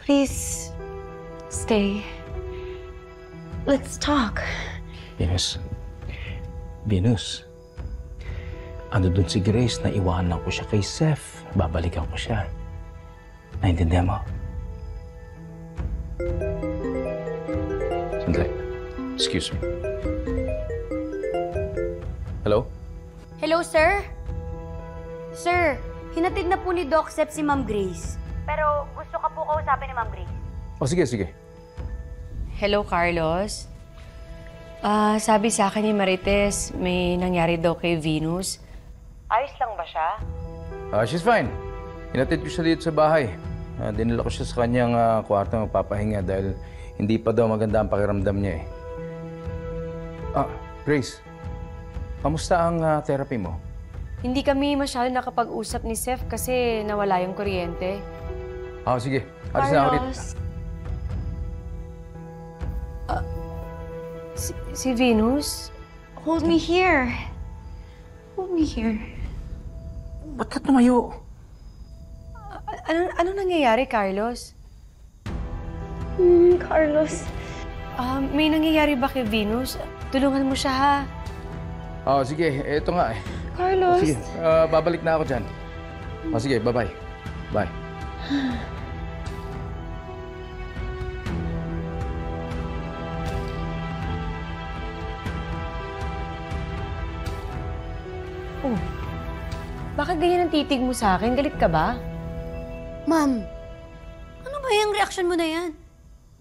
Please, stay. Let's talk. Venus. Venus. Ano dun si Grace na iwanan ko siya kay Seth. Babalikan ko siya. Naintindihan mo? Sandali. Excuse me. Hello? Hello, sir? Sir, hinatid na po ni Doc Sep si Ma'am Grace. Pero gusto ka po kausapin ni Ma'am Grace. Oh, sige, sige. Hello, Carlos. Sabi sa akin ni Marites, may nangyari daw kay Venus. Ayos lang ba siya? She's fine. Hinatid ko siya dito sa bahay. Dinala ko siya sa kanyang kwarto magpapahinga dahil hindi pa daw maganda ang pakiramdam niya eh. Grace, kamusta ang therapy mo? Hindi kami masyado nakapag-usap ni Seth kasi nawala yung kuryente. Sige. Alis na ako dito. Si Venus? Hold me here. Hold me here. Ba't ka tumayo? Ano nangyayari, Carlos? Carlos. May nangyayari ba kay Venus? Tulungan mo siya, ha? Sige. Ito nga eh. Carlos. Sige, babalik na ako dyan. Sige, bye-bye. Bye. Oh, bakit ganyan ang titig mo sa akin? Galit ka ba? Ma'am, ano ba yung reaction mo na yan?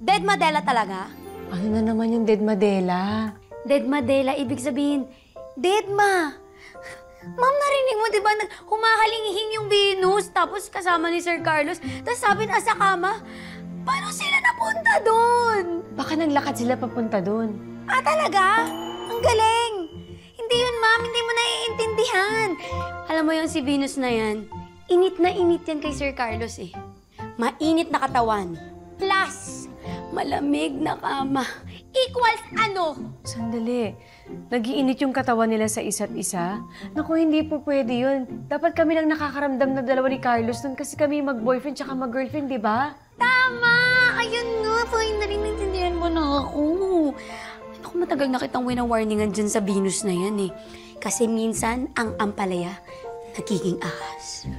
Dead Madela talaga? Ano na naman yung Dead Madela? Dead Madela, ibig sabihin, dead ma. Ma'am, narinig mo, di ba, humahalingihing yung Venus, tapos kasama ni Sir Carlos, tapos sabi na sa kama, paano sila napunta doon? Baka naglakad sila papunta doon. Talaga? Ang galing! Hindi yun, ma'am, hindi mo naiintindihan. Alam mo yung si Venus na yan, init yan kay Sir Carlos eh. Mainit na katawan, plus malamig na kama. Equals ano? Sandali. Nag-iinit yung katawan nila sa isa't isa? Naku, hindi po pwede yun. Dapat kami lang nakakaramdam na dalawa ni Carlos nun kasi kami mag-boyfriend tsaka mag-girlfriend, di ba? Tama! Ayun nga, finally naintindihan mo na ako. Ako, matagal na kitang winawarningan dyan sa Venus na yan eh. Kasi minsan, ang ampalaya, nagiging ahas.